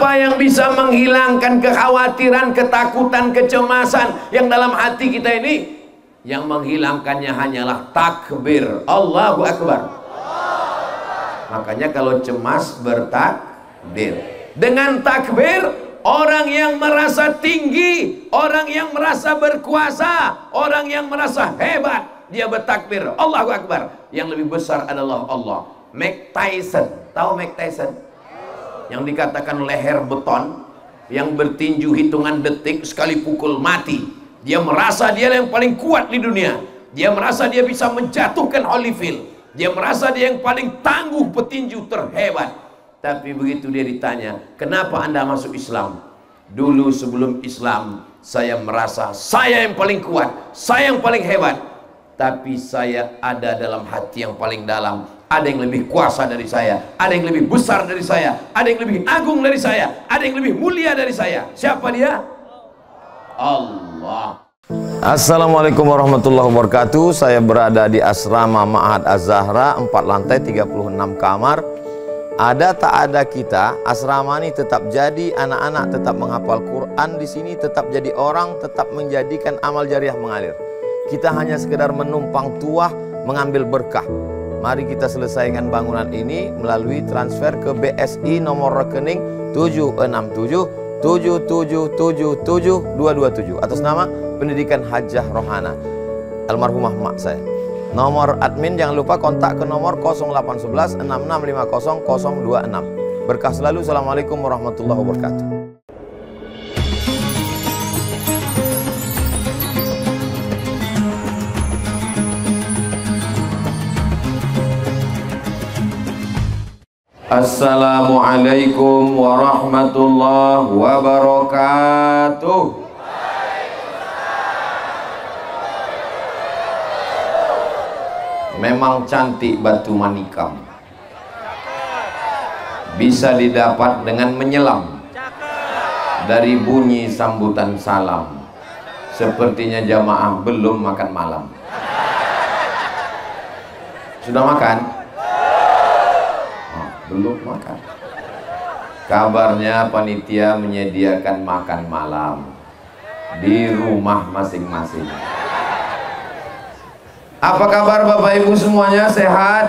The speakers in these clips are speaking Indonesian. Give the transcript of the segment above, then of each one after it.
Apa yang bisa menghilangkan kekhawatiran, ketakutan, kecemasan yang dalam hati kita ini? Yang menghilangkannya hanyalah takbir, Allahu Akbar. Makanya kalau cemas bertakbir. Dengan takbir, orang yang merasa tinggi, orang yang merasa berkuasa, orang yang merasa hebat, dia bertakbir, Allahu Akbar. Yang lebih besar adalah Allah. Mike Tyson, tahu Mike Tyson? Yang dikatakan leher beton, yang bertinju hitungan detik, sekali pukul mati. Dia merasa dia yang paling kuat di dunia. Dia merasa dia bisa menjatuhkan Holyfield. Dia merasa dia yang paling tangguh petinju terhebat. Tapi begitu dia ditanya, kenapa Anda masuk Islam? Dulu sebelum Islam, saya merasa saya yang paling kuat, saya yang paling hebat. Tapi saya ada dalam hati yang paling dalam. Ada yang lebih kuasa dari saya, ada yang lebih besar dari saya, ada yang lebih agung dari saya, ada yang lebih mulia dari saya. Siapa dia? Allah. Assalamualaikum warahmatullahi wabarakatuh. Saya berada di asrama Ma'had Az-Zahra, 4 lantai 36 kamar. Ada tak ada kita, asrama ini tetap jadi, anak-anak tetap menghafal Quran di sini, tetap jadi orang, tetap menjadikan amal jariah mengalir. Kita hanya sekedar menumpang tuah, mengambil berkah. Mari kita selesaikan bangunan ini melalui transfer ke BSI nomor rekening 76777772227 atas nama Pendidikan Hajah Rohana, almarhumah mak saya. Nomor admin jangan lupa kontak ke nomor 0811 6650 026. Berkah selalu. Assalamualaikum warahmatullahi wabarakatuh. Assalamualaikum warahmatullahi wabarakatuh. Memang cantik batu manikam, bisa didapat dengan menyelam dari bunyi sambutan salam. Sepertinya jamaah belum makan malam. Sudah makan? Belum makan. Kabarnya panitia menyediakan makan malam di rumah masing-masing. Apa kabar Bapak Ibu semuanya, sehat?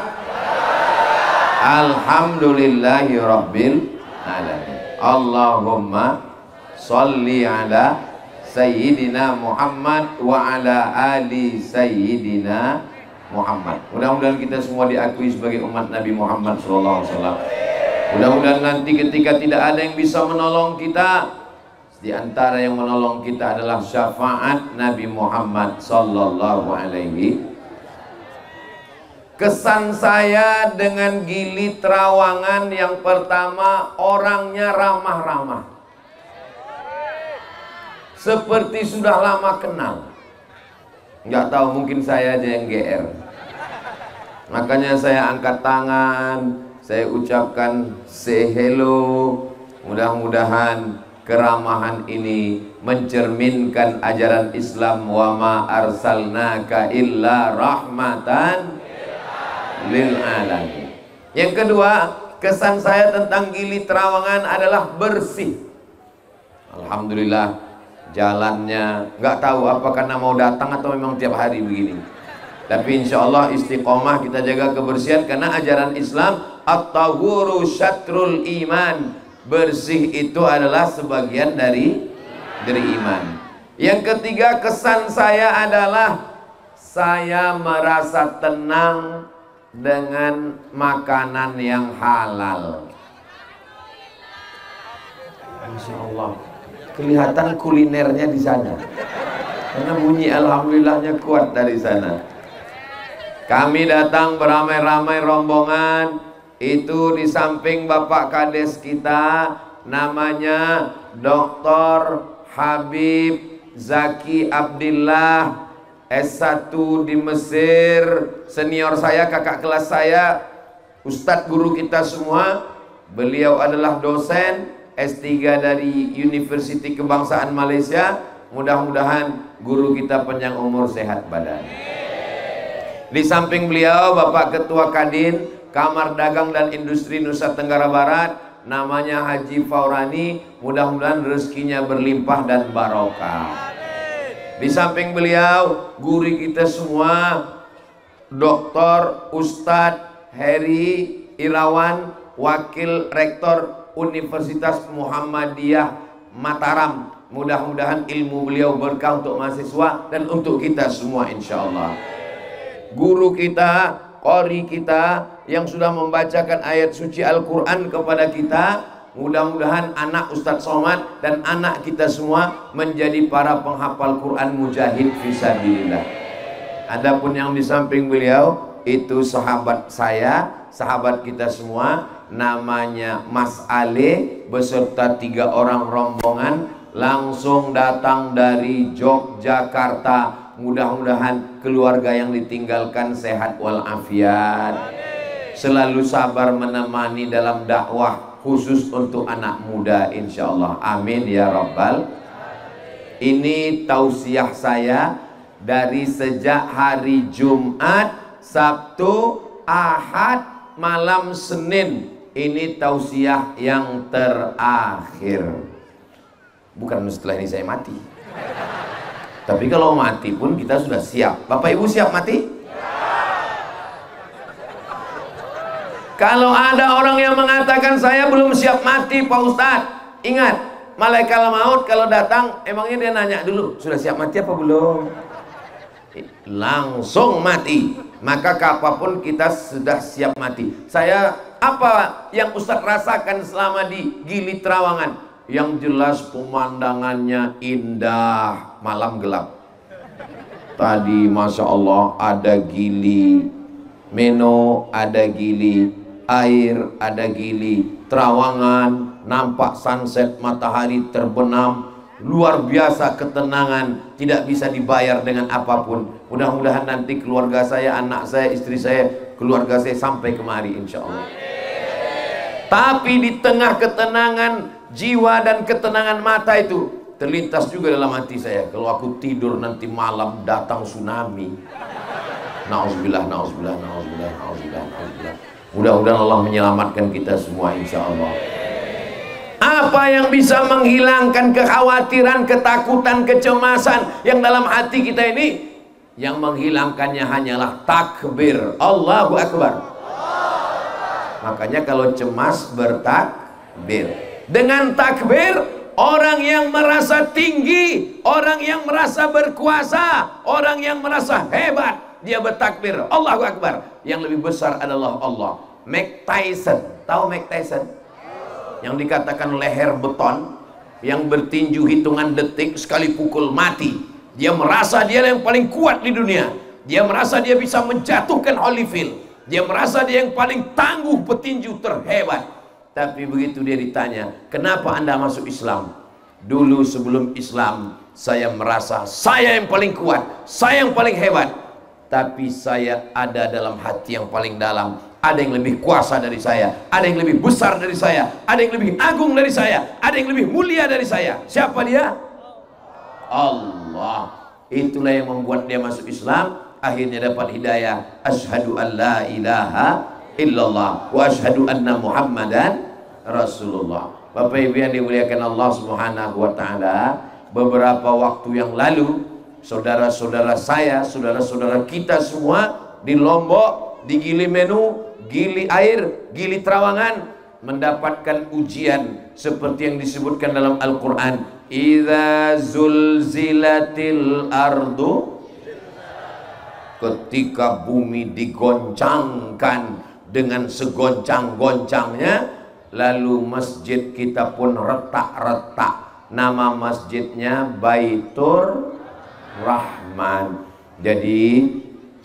Alhamdulillahi Rabbil Alamin. Allahumma salli ala Sayyidina Muhammad wa ala ali Sayyidina Muhammad. Mudah-mudahan kita semua diakui sebagai umat Nabi Muhammad SAW. Mudah-mudahan nanti ketika tidak ada yang bisa menolong kita, di antara yang menolong kita adalah syafaat Nabi Muhammad SAW. Kesan saya dengan Gili Trawangan yang pertama, orangnya ramah-ramah, seperti sudah lama kenal. Nggak tahu, mungkin saya aja yang GR. Makanya saya angkat tangan, saya ucapkan say hello. Mudah-mudahan keramahan ini mencerminkan ajaran Islam. Wa ma arsalnaka illa rahmatan lil alamin. Yang kedua, kesan saya tentang Gili Trawangan adalah bersih. Alhamdulillah, jalannya nggak tahu apa karena mau datang atau memang tiap hari begini. Tapi insya Allah istiqomah kita jaga kebersihan, karena ajaran Islam at-tahuru syatrul iman. Bersih itu adalah sebagian dari iman. Yang ketiga, kesan saya adalah saya merasa tenang dengan makanan yang halal. Masya Allah, kelihatan kulinernya di sana, karena bunyi alhamdulillahnya kuat dari sana. Kami datang beramai-ramai rombongan, itu di samping Bapak Kades kita, namanya Dr. Habib Zaki Abdillah, S1 di Mesir, senior saya, kakak kelas saya, ustadz guru kita semua. Beliau adalah dosen S3 dari Universiti Kebangsaan Malaysia. Mudah-mudahan guru kita panjang umur, sehat badan. Di samping beliau Bapak Ketua Kadin Kamar Dagang dan Industri Nusa Tenggara Barat, namanya Haji Faurani. Mudah-mudahan rezekinya berlimpah dan barokah. Di samping beliau, guru kita semua, Dr. Ustadz Heri Irawan, Wakil Rektor Universitas Muhammadiyah Mataram. Mudah-mudahan ilmu beliau berkah untuk mahasiswa dan untuk kita semua insya Allah. Guru kita, qori kita yang sudah membacakan ayat suci Al-Quran kepada kita, mudah-mudahan anak Ustadz Somad dan anak kita semua menjadi para penghafal Quran mujahid fisabilillah. Adapun yang di samping beliau itu sahabat saya, sahabat kita semua, namanya Mas Ale beserta 3 orang rombongan langsung datang dari Yogyakarta. Mudah-mudahan keluarga yang ditinggalkan sehat walafiat, selalu sabar menemani dalam dakwah khusus untuk anak muda insyaallah. Amin ya rabbal. Ini tausiah saya dari sejak hari Jumat, Sabtu, Ahad, malam Senin. Ini tausiah yang terakhir. Bukan setelah ini saya mati. Tapi kalau mati pun kita sudah siap. Bapak Ibu siap mati? Kalau ada orang yang mengatakan saya belum siap mati Pak Ustadz, ingat, malaikat maut kalau datang emangnya dia nanya dulu, sudah siap mati apa belum? Langsung mati. Maka kapanpun kita sudah siap mati. Saya, apa yang Ustadz rasakan selama di Gili Trawangan? Yang jelas pemandangannya indah, malam gelap. Tadi Masya Allah ada Gili Meno, ada Gili Air, ada Gili Trawangan, nampak sunset, matahari terbenam, luar biasa ketenangan, tidak bisa dibayar dengan apapun. Mudah-mudahan nanti keluarga saya, anak saya, istri saya, keluarga saya sampai kemari insya Allah. Tapi di tengah ketenangan jiwa dan ketenangan mata itu terlintas juga dalam hati saya, kalau aku tidur nanti malam datang tsunami. Nauzubillah, nauzubillah, nauzubillah, nauzubillah, nauzubillah. Mudah-mudahan Allah menyelamatkan kita semua insya Allah. Apa yang bisa menghilangkan kekhawatiran, ketakutan, kecemasan yang dalam hati kita ini? Yang menghilangkannya hanyalah takbir, Allahu Akbar. Makanya kalau cemas bertakbir. Dengan takbir, orang yang merasa tinggi, orang yang merasa berkuasa, orang yang merasa hebat, dia bertakbir, Allahu Akbar. Yang lebih besar adalah Allah. Mike Tyson, tahu Mike Tyson? Yang dikatakan leher beton, yang bertinju hitungan detik, sekali pukul mati. Dia merasa dia yang paling kuat di dunia. Dia merasa dia bisa menjatuhkan Holyfield. Dia merasa dia yang paling tangguh petinju terhebat. Tapi begitu dia ditanya, kenapa Anda masuk Islam? Dulu sebelum Islam, saya merasa saya yang paling kuat, saya yang paling hebat. Tapi saya ada dalam hati yang paling dalam, ada yang lebih kuasa dari saya, ada yang lebih besar dari saya, ada yang lebih agung dari saya, ada yang lebih mulia dari saya. Siapa dia? Allah. Itulah yang membuat dia masuk Islam, akhirnya dapat hidayah. Asyhadu an la ilaha illallah wa asyhadu anna Muhammadan Rasulullah. Bapak Ibu yang dimuliakan Allah Subhanahu wa taala, beberapa waktu yang lalu saudara-saudara saya, saudara-saudara kita semua di Lombok, di Gili Menu, Gili Air, Gili Trawangan mendapatkan ujian seperti yang disebutkan dalam Al-Qur'an, idza zulzilatil ardu, ketika bumi digoncangkan dengan segoncang-goncangnya, lalu masjid kita pun retak-retak. Nama masjidnya Baitur Rahman. Jadi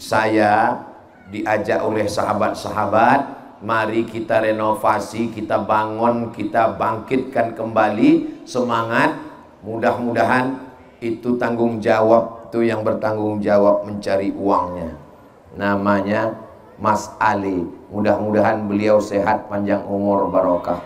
saya diajak oleh sahabat-sahabat, mari kita renovasi, kita bangun, kita bangkitkan kembali semangat. Mudah-mudahan itu tanggung jawab, itu yang bertanggung jawab mencari uangnya, namanya Mas Ali. Mudah-mudahan beliau sehat, panjang umur, barokah.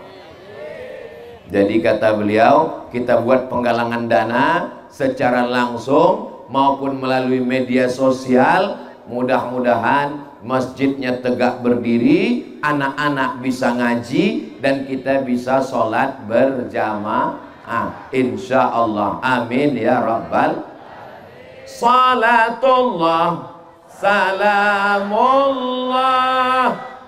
Jadi kata beliau, kita buat penggalangan dana secara langsung maupun melalui media sosial. Mudah-mudahan masjidnya tegak berdiri, anak-anak bisa ngaji, dan kita bisa sholat berjamaah, insya Allah. Amin ya rabbal. Salatullah salamullah.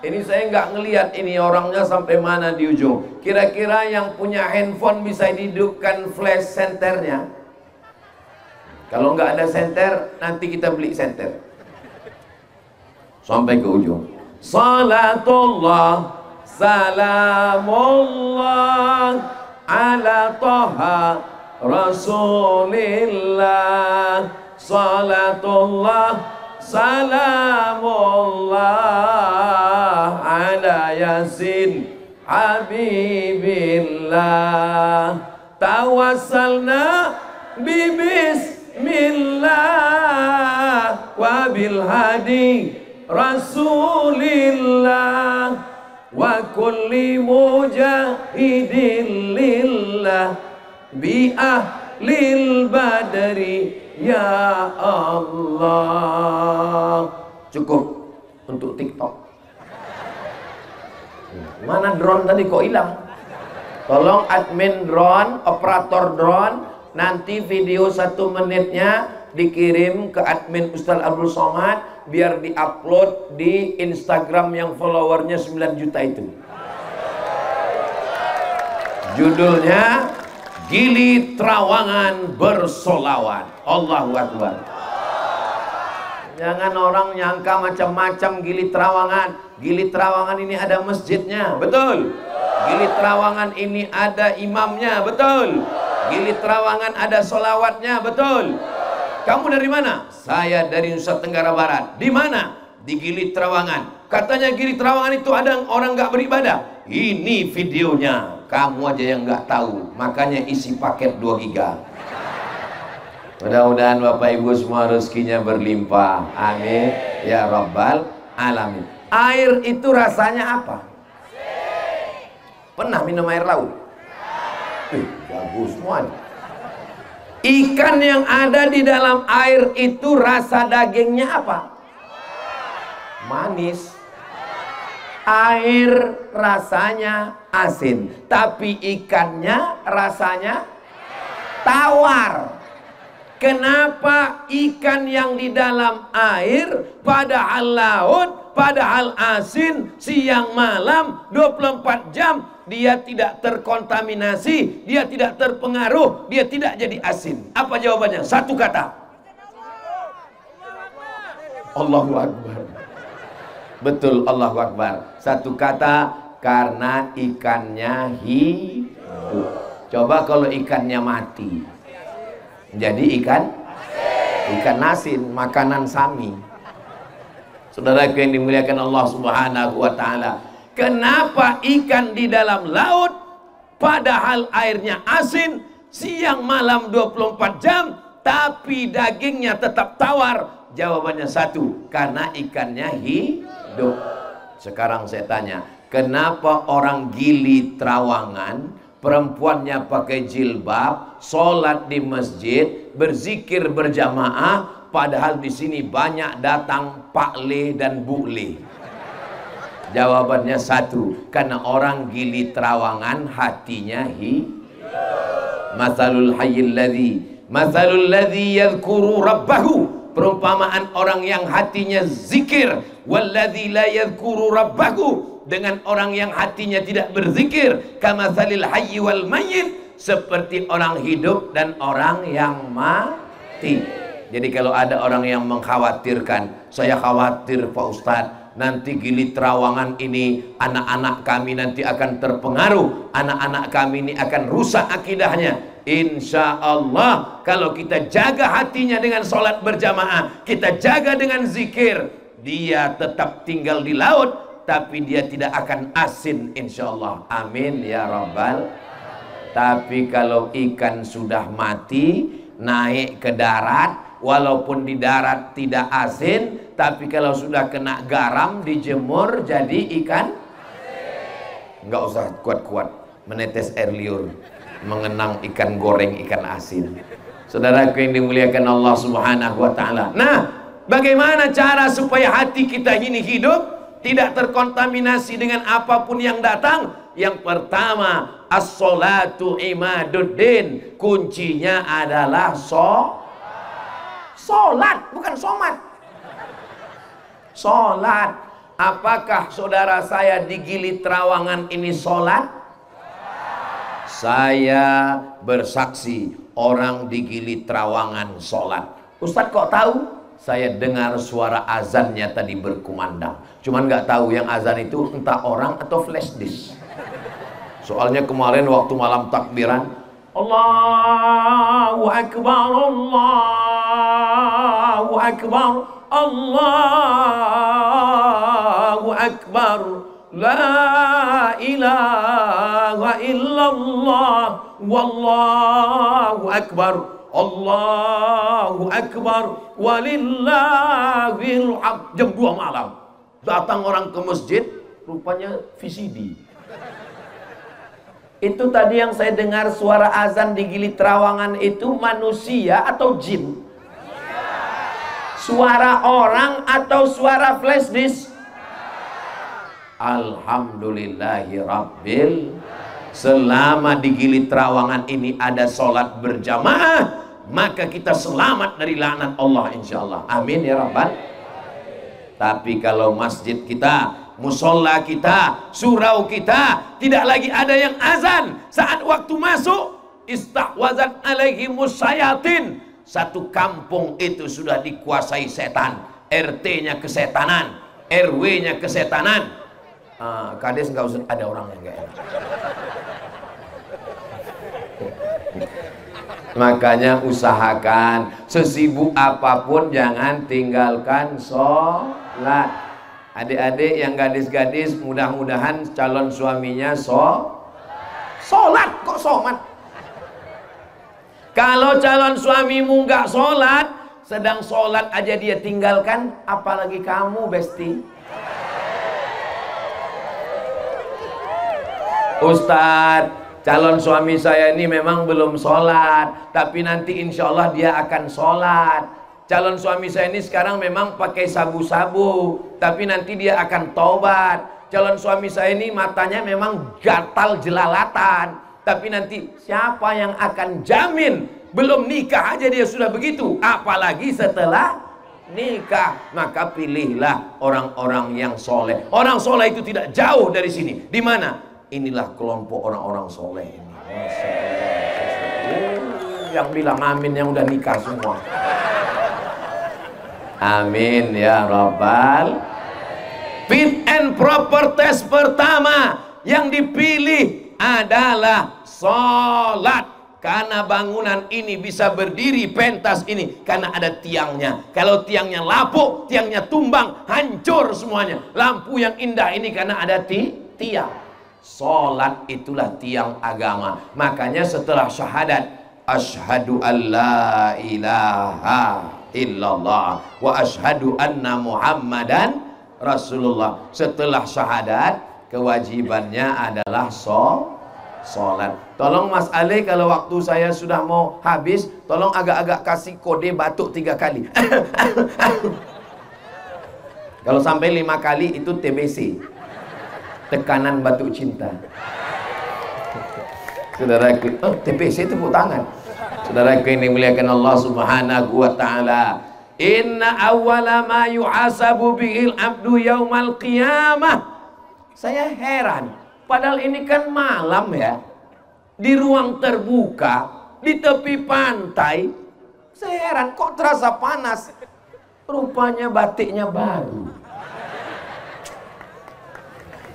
Ini saya nggak ngelihat ini orangnya sampai mana di ujung. Kira-kira yang punya handphone bisa hidupkan flash senternya? Kalau nggak ada senter, nanti kita beli senter sampai ke ujung. Salatullah salamullah ala Toha Rasulillah. Salatullah salamullah ala Yasin Habibillah. Tawassalna bismillah wa bil hadi Rasulillah wa kulli mujahidin lillah bi ahlil badri ya Allah. Cukup untuk TikTok. Mana drone tadi kok hilang? Tolong admin drone, operator drone, nanti video 1 menitnya dikirim ke admin Ustaz Abdul Somad biar diupload di Instagram yang followernya 9 juta itu. Judulnya Gili Trawangan Bersolawat. Allahu Akbar. Jangan orang nyangka macam-macam Gili Trawangan. Gili Trawangan ini ada masjidnya, betul. Gili Trawangan ini ada imamnya, betul. Gili Trawangan ada solawatnya, betul. Kamu dari mana? Saya dari Nusa Tenggara Barat. Di mana? Di Gili Trawangan. Katanya Gili Trawangan itu ada orang nggak beribadah. Ini videonya. Kamu aja yang nggak tahu. Makanya isi paket 2 giga. Mudah-mudahan Bapak Ibu semua rezekinya berlimpah. Amin ya rabbal alamin. Air itu rasanya apa? Pernah minum air laut? Bagus semua. Ikan yang ada di dalam air itu rasa dagingnya apa? Manis. Air rasanya asin, tapi ikannya rasanya tawar. Kenapa ikan yang di dalam air padahal laut, padahal asin, siang malam 24 jam dia tidak terkontaminasi, dia tidak terpengaruh, dia tidak jadi asin? Apa jawabannya? 1 kata. Allahu Akbar. Betul, Allahu Akbar. 1 kata, karena ikannya hidup. Coba kalau ikannya mati, jadi ikan asin, makanan sami. Saudaraku yang dimuliakan Allah Subhanahu wa taala, kenapa ikan di dalam laut padahal airnya asin, siang malam 24 jam, tapi dagingnya tetap tawar? Jawabannya 1, karena ikannya hidup. Sekarang saya tanya, kenapa orang Gili Trawangan, perempuannya pakai jilbab, sholat di masjid, berzikir berjamaah, padahal di sini banyak datang Pak Le dan Bu Le? Jawabannya 1, karena orang Gili Trawangan hatinya Mathalul hayyil ladzi yadhkuru rabbahu. Perumpamaan orang yang hatinya zikir, walladzi la yadhkuru rabbahu, dengan orang yang hatinya tidak berzikir, kamatsalil hayyi wal mayyit, seperti orang hidup dan orang yang mati. Jadi kalau ada orang yang mengkhawatirkan, saya khawatir Pak Ustadz, nanti Gili Trawangan ini anak-anak kami nanti akan terpengaruh, anak-anak kami ini akan rusak akidahnya. Insya Allah kalau kita jaga hatinya dengan sholat berjamaah, kita jaga dengan zikir, dia tetap tinggal di laut, tapi dia tidak akan asin insya Allah. Amin ya rabbal. Tapi kalau ikan sudah mati, naik ke darat, walaupun di darat tidak asin, tapi kalau sudah kena garam, dijemur jadi ikan. Nggak usah kuat-kuat menetes air liur, mengenang ikan goreng, ikan asin. Saudaraku yang dimuliakan Allah Subhanahu wa taala. Nah, Bagaimana cara supaya hati kita ini hidup, tidak terkontaminasi dengan apapun yang datang? Yang pertama, as-sholatu imaduddin. Kuncinya adalah sholat, bukan somat. Sholat. Apakah saudara saya di Gili Trawangan ini sholat? Saya bersaksi, orang di Gili Trawangan sholat. Ustadz kok tahu? Saya dengar suara azannya tadi berkumandang. Cuman nggak tahu yang azan itu entah orang atau flash disk. Soalnya kemarin waktu malam takbiran, Allahu Akbar, Allahu Akbar, Allahu Akbar, La ilaha illallah, Wallahu Akbar, Allahu Akbar, walillahil hamd. Jam 2 malam datang orang ke masjid, rupanya VCD. Itu tadi yang saya dengar suara azan di Gili Trawangan itu manusia atau jin? Suara orang atau suara flash disk? Alhamdulillahi Rabbil. Selama di Gili Trawangan ini ada sholat berjamaah, maka kita selamat dari laknat Allah insyaallah. Amin ya Rabbal. Tapi kalau masjid kita, musola kita, surau kita tidak lagi ada yang azan saat waktu masuk, istahwazat alaihimus syayatin. Satu kampung itu sudah dikuasai setan. RT-nya kesetanan, RW-nya kesetanan. Kades nggak usah ada orang yang nggak enak. Makanya usahakan sesibuk apapun jangan tinggalkan sholat. Adik-adik yang gadis-gadis, mudah-mudahan calon suaminya sholat. Kok somat? Kalau calon suamimu nggak sholat, sedang sholat aja dia tinggalkan, apalagi kamu Besti. Ustadz, calon suami saya ini memang belum sholat, tapi nanti insya Allah dia akan sholat. Calon suami saya ini sekarang memang pakai sabu-sabu, tapi nanti dia akan tobat. Calon suami saya ini matanya memang gatal jelalatan, tapi nanti siapa yang akan jamin? Belum nikah aja dia sudah begitu, apalagi setelah nikah. Maka pilihlah orang-orang yang soleh. Orang soleh itu tidak jauh dari sini. Di mana? Inilah kelompok orang-orang soleh ini. Yang bilang amin yang udah nikah semua. Amin ya Rabbal. Fit and proper test pertama yang dipilih adalah sholat. Karena bangunan ini bisa berdiri, pentas ini karena ada tiangnya. Kalau tiangnya lapuk, tiangnya tumbang, hancur semuanya. Lampu yang indah ini karena ada tiang. Sholat itulah tiang agama. Makanya setelah syahadat, asyhadu an la ilaha illallah wa asyhadu anna muhammadan rasulullah. Setelah syahadat, kewajibannya adalah sholat. Tolong Mas Ali, kalau waktu saya sudah mau habis, tolong agak-agak kasih kode batuk 3 kali. Kalau sampai 5 kali itu TBC, tekanan batuk cinta. Saudaraku, TBC tepuk tangan. Saudaraku ini muliakan Allah Subhanahu wa taala. Inna awwala ma yuhasabu bihil abdu yaumal qiyamah. Saya heran, padahal ini kan malam ya, di ruang terbuka, di tepi pantai. Saya heran kok terasa panas. Rupanya batiknya baru.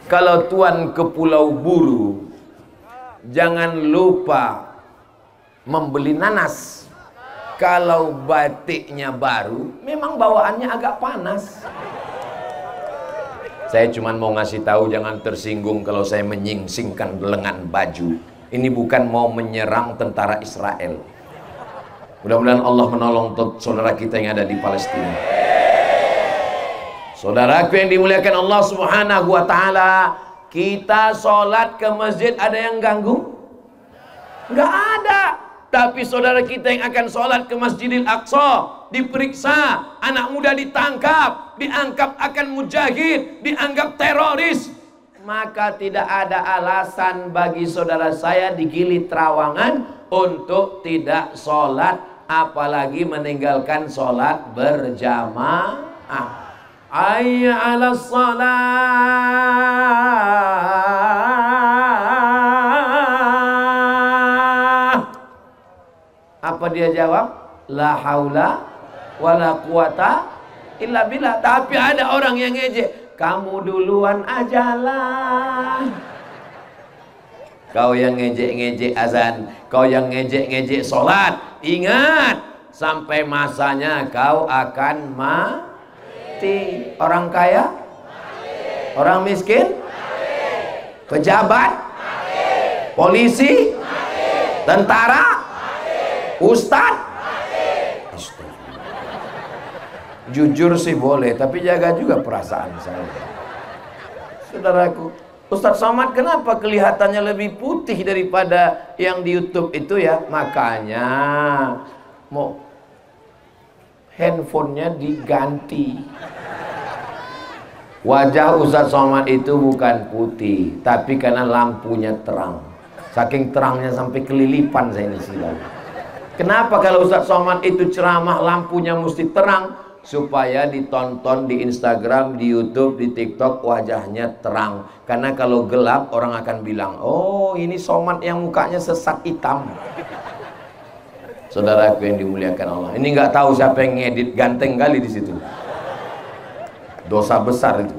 Kalau tuan ke Pulau Buru, jangan lupa membeli nanas. Kalau batiknya baru, memang bawaannya agak panas. Saya cuma mau ngasih tahu, jangan tersinggung kalau saya menyingsingkan lengan baju. Ini bukan mau menyerang tentara Israel. Mudah-mudahan Allah menolong saudara kita yang ada di Palestina. Saudaraku yang dimuliakan Allah Subhanahu wa taala, kita sholat ke masjid ada yang ganggu? Nggak ada. Tapi saudara kita yang akan sholat ke Masjidil Aqsa diperiksa, anak muda ditangkap, dianggap akan mujahid, dianggap teroris. Maka tidak ada alasan bagi saudara saya di Gili Trawangan untuk tidak sholat, apalagi meninggalkan sholat berjamaah. Hayya 'alas shalah. Apa dia jawab? La haula wala quwata illa billah. Tapi ada orang yang ngejek, kamu duluan ajalah. Kau yang ngejek-ngejek azan, kau yang ngejek-ngejek sholat, ingat, sampai masanya kau akan mati. Orang kaya, orang miskin, pejabat, polisi, tentara, ustadz. Jujur sih boleh, tapi jaga juga perasaan saya. Saudaraku, Ustadz Somad kenapa kelihatannya lebih putih daripada yang di YouTube itu ya? Makanya mau handphonenya diganti. Wajah Ustadz Somad itu bukan putih, tapi karena lampunya terang. Saking terangnya sampai kelilipan saya ini silau. Kenapa kalau Ustadz Somad itu ceramah lampunya mesti terang? Supaya ditonton di Instagram, di YouTube, di TikTok, wajahnya terang. Karena kalau gelap orang akan bilang, oh ini Somad yang mukanya sesat hitam. Saudaraku yang dimuliakan Allah, ini nggak tahu siapa yang ngedit, ganteng kali di situ. Dosa besar itu,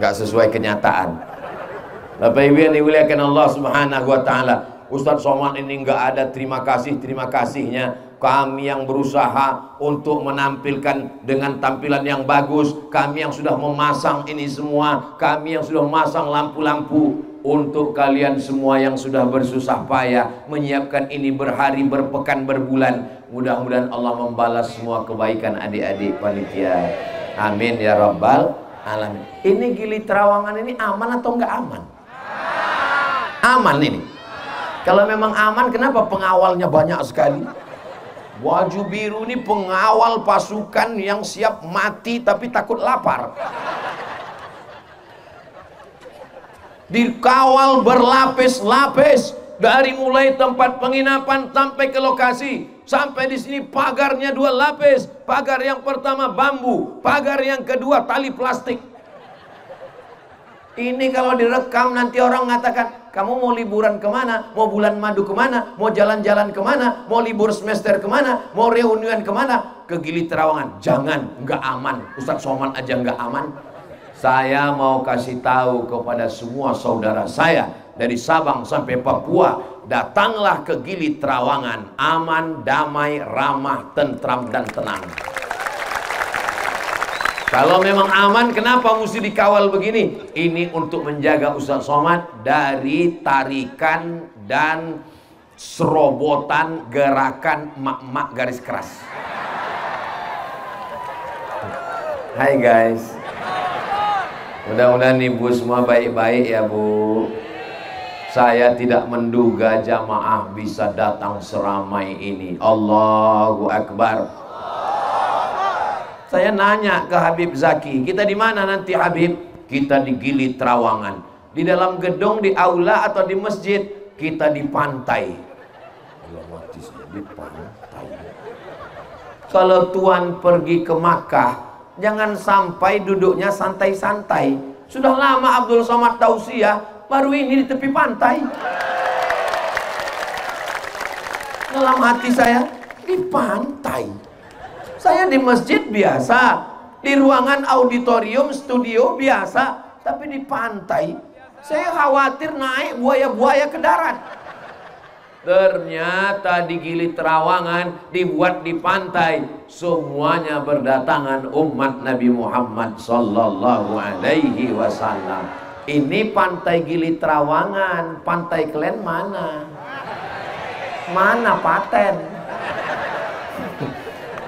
nggak sesuai kenyataan. Bapak Ibu yang dimuliakan Allah Subhanahu Wa Taala, Ustadz Somad ini nggak ada terima kasihnya. Kami yang berusaha untuk menampilkan dengan tampilan yang bagus, kami yang sudah memasang ini semua, kami yang sudah memasang lampu-lampu untuk kalian semua yang sudah bersusah payah menyiapkan ini berhari, berpekan, berbulan. Mudah-mudahan Allah membalas semua kebaikan adik-adik panitia. Amin ya rabbal alamin. Ini Gili Trawangan ini aman atau enggak aman? Aman ini. Kalau memang aman, kenapa pengawalnya banyak sekali? Baju biru ini pengawal pasukan yang siap mati tapi takut lapar. Dikawal berlapis-lapis dari mulai tempat penginapan sampai ke lokasi. Sampai di sini pagarnya 2 lapis. Pagar yang pertama bambu, pagar yang kedua tali plastik. Ini kalau direkam nanti orang mengatakan, kamu mau liburan kemana? Mau bulan madu kemana? Mau jalan-jalan kemana? Mau libur semester kemana? Mau reunian kemana? Ke Gili Trawangan. Jangan, nggak aman. Ustadz Somad aja nggak aman. Saya mau kasih tahu kepada semua saudara saya dari Sabang sampai Papua, datanglah ke Gili Trawangan. Aman, damai, ramah, tentram dan tenang. Kalau memang aman, kenapa mesti dikawal begini? Ini untuk menjaga Ustadz Somad dari tarikan dan serobotan gerakan mak-mak garis keras. Hai guys, mudah-mudahan ibu semua baik-baik ya bu. Saya tidak menduga jamaah bisa datang seramai ini. Allahu Akbar. Saya nanya ke Habib Zaki, kita di mana nanti Habib? Kita di Gili Trawangan. Di dalam gedung, di aula atau di masjid? Kita di pantai. Di pantai. Kalau Tuan pergi ke Makkah, jangan sampai duduknya santai-santai. Sudah lama Abdul Somad tausiah, baru ini di tepi pantai. Dalam hati saya, di pantai. Saya di masjid biasa, di ruangan auditorium, studio biasa, tapi di pantai, saya khawatir naik buaya-buaya ke darat. Ternyata di Gili Trawangan dibuat di pantai, semuanya berdatangan umat Nabi Muhammad Sallallahu Alaihi Wasallam. Ini pantai Gili Trawangan, pantai kalian mana? Mana paten?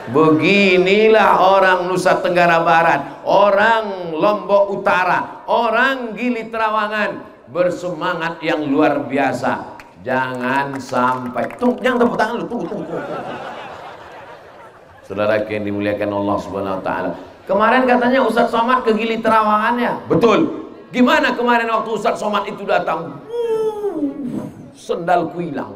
Beginilah orang Nusa Tenggara Barat, orang Lombok Utara, orang Gili Trawangan bersemangat yang luar biasa. Jangan sampai. Jangan tepuk tangan lu, tunggu. Saudara yang dimuliakan Allah Subhanahu wa taala. Kemarin katanya Ustadz Somad ke Gili Trawangannya. Betul. Gimana kemarin waktu Ustadz Somad itu datang? Sendalku hilang.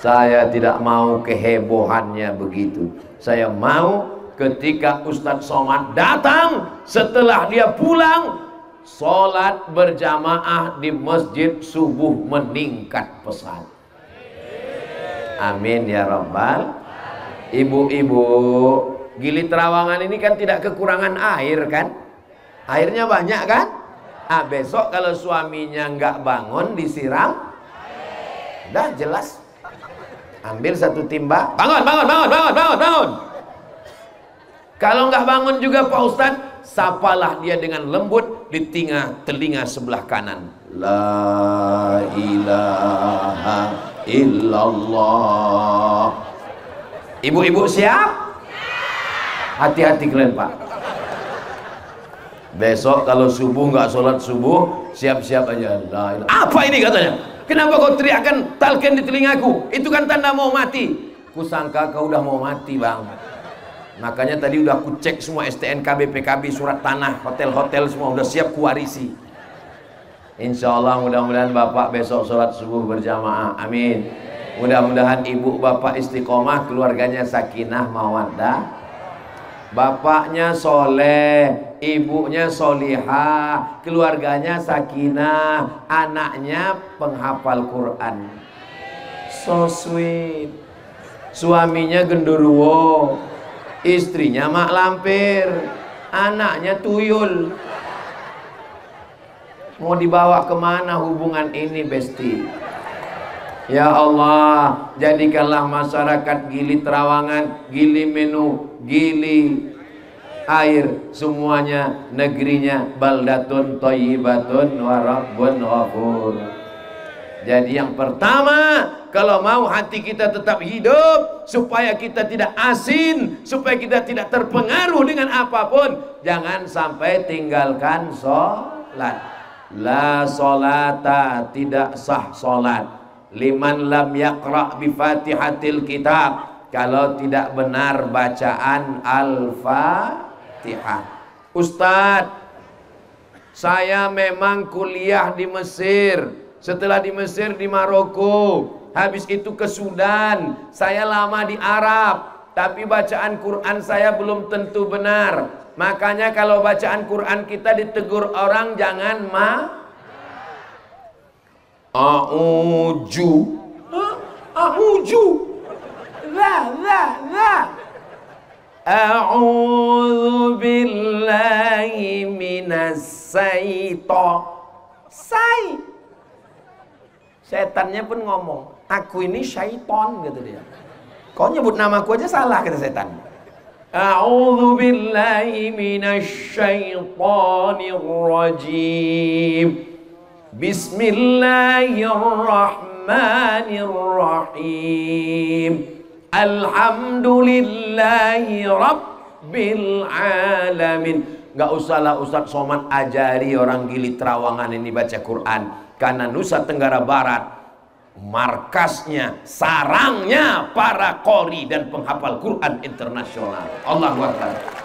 Saya tidak mau kehebohannya begitu. Saya mau ketika Ustadz Somad datang, setelah dia pulang, sholat berjamaah di masjid subuh meningkat pesat. Amin ya Rabbal. Ibu-ibu, Gili Trawangan ini kan tidak kekurangan air kan? Airnya banyak kan? Besok kalau suaminya nggak bangun disiram, udah jelas. Ambil satu timba, bangun. Kalau nggak bangun juga Pak Ustadz, sapalah dia dengan lembut di telinga sebelah kanan. La ilaha illallah. Ibu-ibu siap? Hati-hati kalian Pak. Besok kalau subuh nggak sholat subuh, siap-siap aja. La ilaha. Apa ini katanya? Kenapa kau teriakkan talqin di telingaku? Itu kan tanda mau mati. Kusangka kau udah mau mati bang. Makanya tadi udah aku cek semua STNK, BPKB, surat tanah, hotel-hotel semua udah siap kuarisi. Insya Allah mudah-mudahan bapak besok sholat subuh berjamaah. Amin. Mudah-mudahan ibu bapak istiqomah, keluarganya sakinah mawaddah. Bapaknya soleh, ibunya solihah, keluarganya sakinah, anaknya penghafal Quran. So sweet. Suaminya genderuwo, istrinya mak lampir, anaknya tuyul. Mau dibawa kemana hubungan ini besti? Ya Allah, jadikanlah masyarakat Gili Trawangan, Gili Menu, Gili Air, semuanya negerinya baldatun thayyibatun wa rabbun ghafur. Jadi yang pertama, kalau mau hati kita tetap hidup, supaya kita tidak asin, supaya kita tidak terpengaruh dengan apapun, jangan sampai tinggalkan sholat. La sholata, tidak sah sholat liman lam yaqra' bi fatihatil kitab, kalau tidak benar bacaan Al-Fatihah. Ustadz, saya memang kuliah di Mesir, setelah di Mesir di Maroko, habis itu ke Sudan, saya lama di Arab, tapi bacaan Quran saya belum tentu benar. Makanya kalau bacaan Quran kita ditegur orang jangan A'uju. A'uju. La. A'udzu billahi minas syaitan. Setannya pun ngomong, aku ini syaitan, gitu dia. Kau nyebut namaku aja salah, kata setan. A'udzu billahi minasy syaithanir rajim. Bismillahirrahmanirrahim. Alhamdulillahi rabbil alamin. Gak usahlah Ustadz Somad ajari orang Gili Trawangan ini baca Quran, karena Nusa Tenggara Barat markasnya, sarangnya para qori dan penghafal Quran internasional. Allahu Akbar.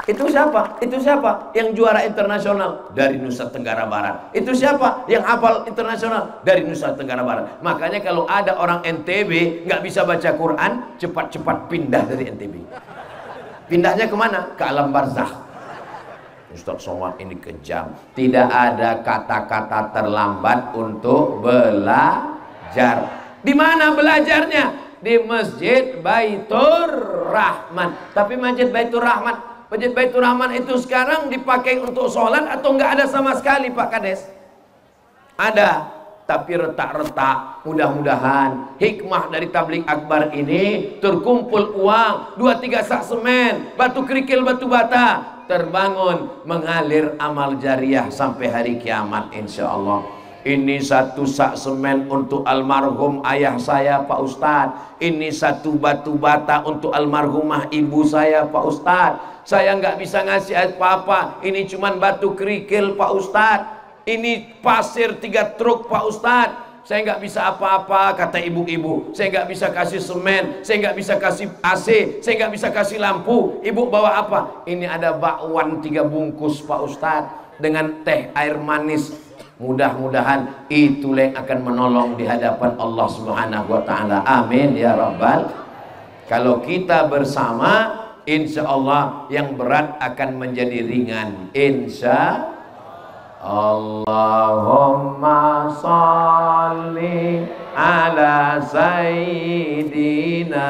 Itu siapa? Itu siapa yang juara internasional? Dari Nusa Tenggara Barat. Itu siapa yang hafal internasional? Dari Nusa Tenggara Barat. Makanya kalau ada orang NTB nggak bisa baca Quran, cepat-cepat pindah dari NTB. Pindahnya kemana? Ke alam barzakh. Ustadz Somad ini kejam. Tidak ada kata-kata terlambat untuk belajar. Di mana belajarnya? Di Masjid Baitur Rahman. Tapi Masjid Baitur Rahman, Masjid Baitur Rahman itu sekarang dipakai untuk sholat atau nggak ada sama sekali Pak Kades? Ada, tapi retak-retak. Mudah-mudahan hikmah dari tabligh akbar ini terkumpul uang 2-3 sak semen, batu kerikil, batu bata, terbangun mengalir amal jariah sampai hari kiamat insya Allah. Ini 1 sak semen untuk almarhum ayah saya Pak Ustadz. Ini 1 batu bata untuk almarhumah ibu saya Pak Ustadz. Saya nggak bisa ngasih apa-apa. Ini cuman batu kerikil Pak Ustadz. Ini pasir 3 truk Pak Ustadz. Saya nggak bisa apa-apa, kata ibu-ibu. Saya nggak bisa kasih semen, saya nggak bisa kasih AC, saya nggak bisa kasih lampu. Ibu bawa apa? Ini ada bakwan 3 bungkus Pak Ustadz, dengan teh air manis. Mudah-mudahan itulah yang akan menolong di hadapan Allah Subhanahu wa Ta'ala. Amin ya Rabbal. Kalau kita bersama, insya Allah yang berat akan menjadi ringan. Insya Allahumma salli ala sayyidina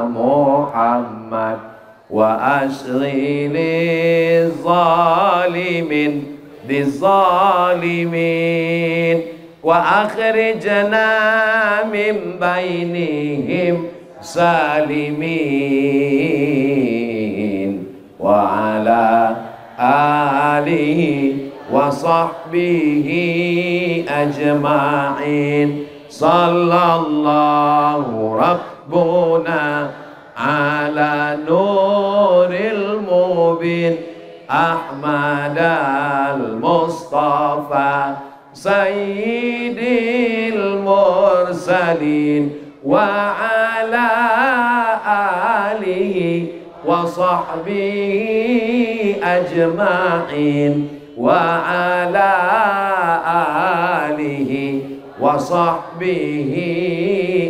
Muhammad wa asghili zalimin bizalimin wa akhrijna min bainihim salimin wa ala alihi wa sahbihi ajma'in. Sallallahu rabbuna ala nuril mubin Ahmad al-Mustafa sayyidil mursalin wa ala alihi wa sahbihi ajma'in wa ala alihi wa sahbihi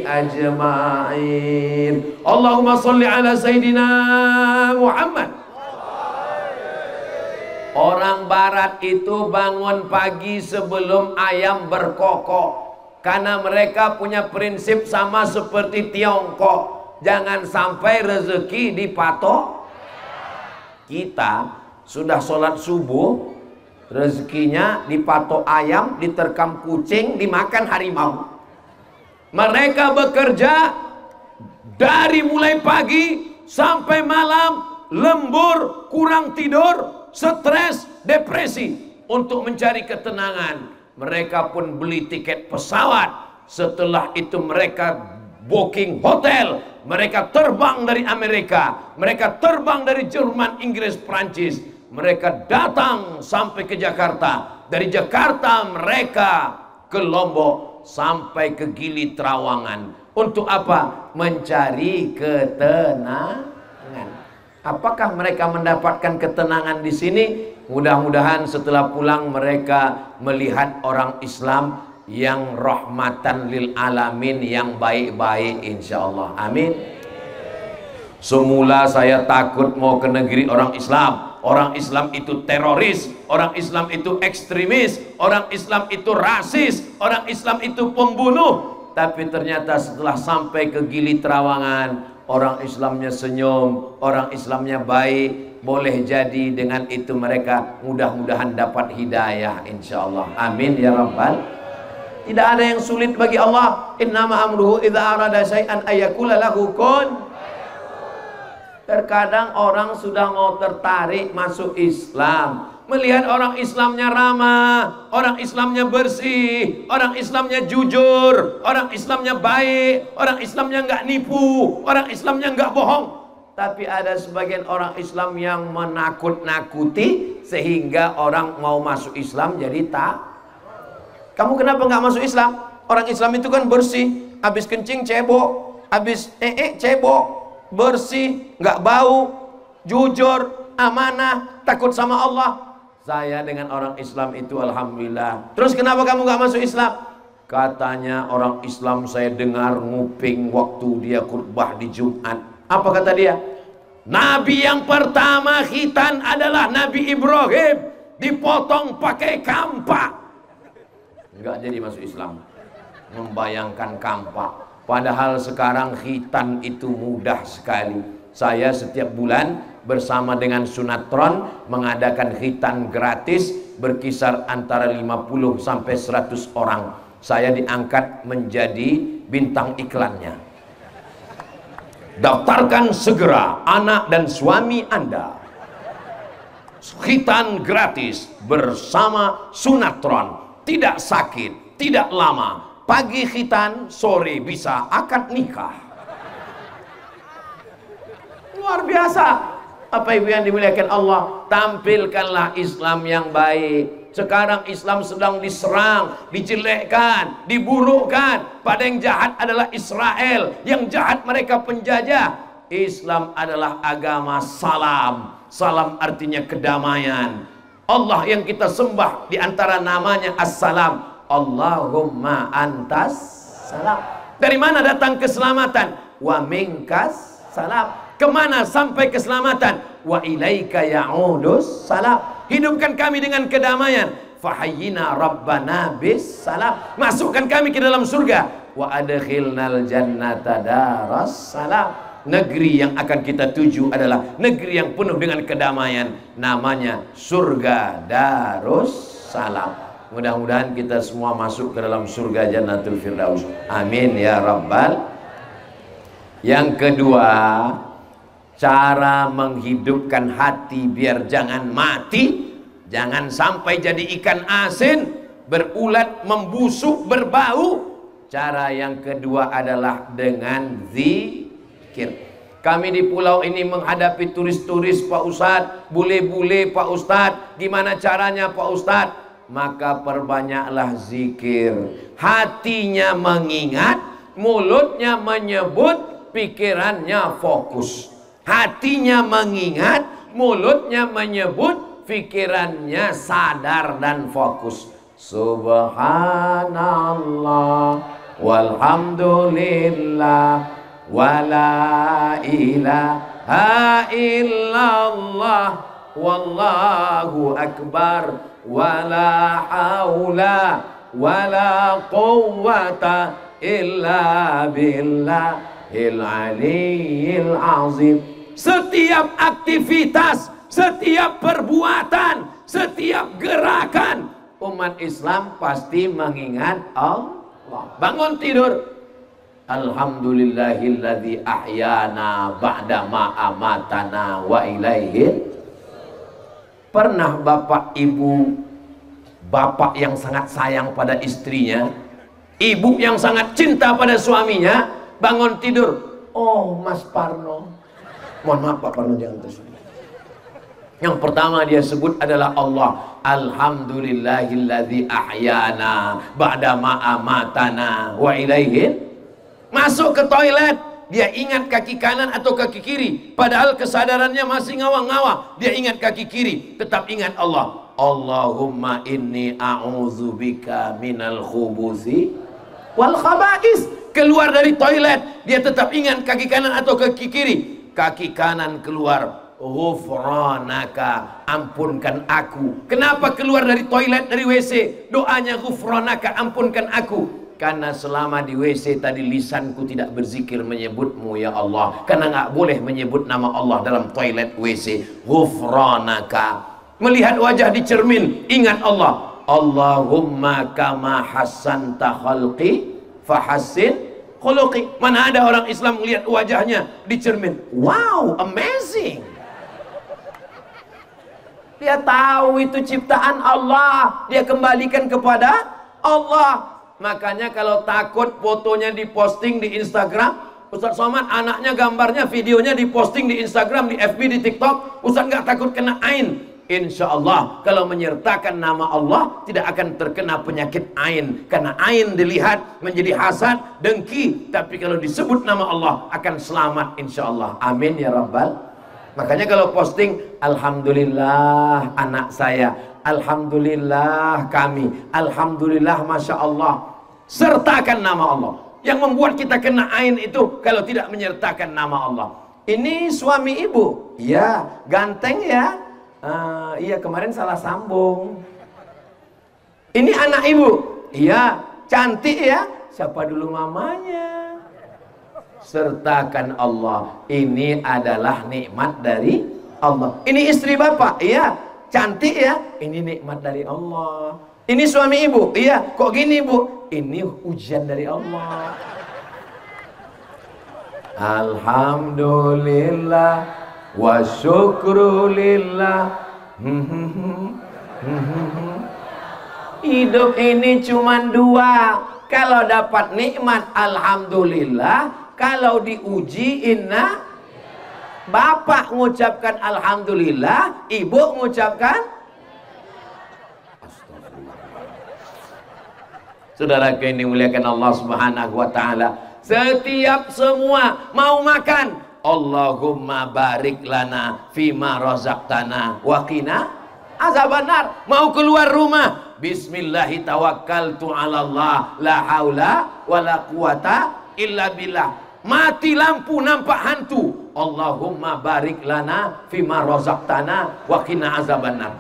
ajma'in. Allahumma salli ala sayyidina Muhammad. Orang barat itu bangun pagi sebelum ayam berkokok, karena mereka punya prinsip sama seperti Tiongkok, jangan sampai rezeki dipatok. Kita sudah sholat subuh, rezekinya dipatok ayam, diterkam kucing, dimakan harimau. Mereka bekerja dari mulai pagi sampai malam, lembur, kurang tidur, stres, depresi. Untuk mencari ketenangan, mereka pun beli tiket pesawat. Setelah itu mereka booking hotel, mereka terbang dari Amerika, mereka terbang dari Jerman, Inggris, Prancis. Mereka datang sampai ke Jakarta. Dari Jakarta mereka ke Lombok sampai ke Gili Trawangan. Untuk apa? Mencari ketenangan. Apakah mereka mendapatkan ketenangan di sini? Mudah-mudahan setelah pulang mereka melihat orang Islam yang rahmatan lil alamin, yang baik-baik, insya Allah. Amin. Semula saya takut mau ke negeri orang Islam. Orang Islam itu teroris, orang Islam itu ekstremis, orang Islam itu rasis, orang Islam itu pembunuh. Tapi ternyata setelah sampai ke Gili Trawangan, orang Islamnya senyum, orang Islamnya baik. Boleh jadi dengan itu mereka mudah-mudahan dapat hidayah, insya Allah. Amin ya Rabbal. Tidak ada yang sulit bagi Allah. Innama amruhu idza arada syai'an ayyakula lahu kun. Terkadang orang sudah mau tertarik masuk Islam, melihat orang Islamnya ramah, orang Islamnya bersih, orang Islamnya jujur, orang Islamnya baik, orang Islamnya nggak nipu, orang Islamnya nggak bohong. Tapi ada sebagian orang Islam yang menakut-nakuti sehingga orang mau masuk Islam jadi tak. Kamu kenapa nggak masuk Islam? Orang Islam itu kan bersih, habis kencing cebok, habis cebok, bersih, nggak bau, jujur, amanah, takut sama Allah. Saya dengan orang Islam itu alhamdulillah. Terus kenapa kamu nggak masuk Islam? Katanya orang Islam saya dengar nguping waktu dia khutbah di Jumat. Apa kata dia? Nabi yang pertama khitan adalah Nabi Ibrahim, dipotong pakai kampak. Enggak jadi masuk Islam. Membayangkan kampak. Padahal sekarang khitan itu mudah sekali. Saya setiap bulan bersama dengan Sunatron mengadakan khitan gratis, berkisar antara 50 sampai 100 orang. Saya diangkat menjadi bintang iklannya. Daftarkan segera anak dan suami Anda. Khitan gratis bersama Sunatron. Tidak sakit, tidak lama. Pagi khitan, sore bisa akad nikah. Luar biasa. Apa ibu yang dimuliakan Allah, tampilkanlah Islam yang baik. Sekarang Islam sedang diserang, dijelekkan, diburukkan. Pada yang jahat adalah Israel, yang jahat mereka penjajah. Islam adalah agama salam. Salam artinya kedamaian. Allah yang kita sembah di antara namanya As-Salam. Allahumma antas salam. Dari mana datang keselamatan? Wa minkas salam. Kemana sampai keselamatan? Wa ilaika ya'udus salam. Hidupkan kami dengan kedamaian. Fahayyina rabbana bis salam. Masukkan kami ke dalam surga. Wa adkhilnal jannata daras salam. Negeri yang akan kita tuju adalah negeri yang penuh dengan kedamaian. Namanya surga Darus Salam. Mudah-mudahan kita semua masuk ke dalam surga Jannatul Firdaus. Amin ya Rabbal. Yang kedua, cara menghidupkan hati biar jangan mati, jangan sampai jadi ikan asin, berulat, membusuk, berbau. Cara yang kedua adalah dengan zikir. Kami di pulau ini menghadapi turis-turis Pak Ustadz, bule-bule Pak Ustadz. Gimana caranya Pak Ustadz? Maka perbanyaklah zikir. Hatinya mengingat, mulutnya menyebut, pikirannya fokus. Hatinya mengingat, mulutnya menyebut, pikirannya sadar dan fokus. Subhanallah walhamdulillah wala ilaha illallah wallahu akbar wala haula wala quwwata illa billahil aliyyil azim. Setiap aktivitas, setiap perbuatan, setiap gerakan umat Islam pasti mengingat Allah. Bangun tidur, alhamdulillahilladzi ahyana ba'dama amatana wa ilaihi. Pernah bapak ibu, bapak yang sangat sayang pada istrinya, ibu yang sangat cinta pada suaminya, bangun tidur, oh Mas Parno, mohon maaf Pak Parno jangan tersulit. Yang pertama dia sebut adalah Allah. Alhamdulillahilladzi ahyana ba'dama amatana wa ilaihi. Masuk ke toilet, dia ingat kaki kanan atau kaki kiri, padahal kesadarannya masih ngawang-ngawang. Dia ingat kaki kiri, tetap ingat Allah. Allahumma inni a'udzubika minal khubuthi wal khaba'is. Keluar dari toilet, dia tetap ingat kaki kanan atau kaki kiri. Kaki kanan keluar, ghufranaka, ampunkan aku. Kenapa keluar dari toilet, dari WC? Doanya ghufranaka, ampunkan aku. Karena selama di WC tadi lisanku tidak berzikir menyebutmu ya Allah. Karena nggak boleh menyebut nama Allah dalam toilet WC. Ghufranaka. Melihat wajah di cermin, ingat Allah. Allahumma kama hassanta khalqi fahassin khuluqi. Mana ada orang Islam melihat wajahnya di cermin, wow, amazing. Dia tahu itu ciptaan Allah, dia kembalikan kepada Allah. Makanya kalau takut fotonya diposting di Instagram, Ustaz Somad anaknya gambarnya, videonya diposting di Instagram, di FB, di TikTok, Ustaz nggak takut kena ain. Insya Allah kalau menyertakan nama Allah tidak akan terkena penyakit ain. Karena ain dilihat menjadi hasad, dengki. Tapi kalau disebut nama Allah akan selamat insya Allah. Amin ya Rabbal. Makanya kalau posting, alhamdulillah anak saya, alhamdulillah kami, alhamdulillah masya Allah, sertakan nama Allah. Yang membuat kita kena ain itu kalau tidak menyertakan nama Allah. Ini suami ibu, ya ganteng ya, iya kemarin salah sambung. Ini anak ibu, iya cantik ya, siapa dulu mamanya? Sertakan Allah. Ini adalah nikmat dari Allah. Ini istri bapak, iya cantik ya, ini nikmat dari Allah. Ini suami ibu, iya kok gini bu, ini ujian dari Allah. Alhamdulillah wa syukrulillah. Hidup ini cuma dua. Kalau dapat nikmat alhamdulillah, kalau diuji inna. Bapak mengucapkan alhamdulillah, ibu mengucapkan Saudara yang dimuliakan Allah Subhanahu wa taala, setiap semua mau makan, Allahumma barik lana fima razaqtana wa qina azabannar. Mau keluar rumah, bismillahi tawakkaltu 'ala Allah, la haula wala quwata illa billah. Mati lampu nampak hantu, Allahumma barik lana fima razaqtana wa qina azabannar.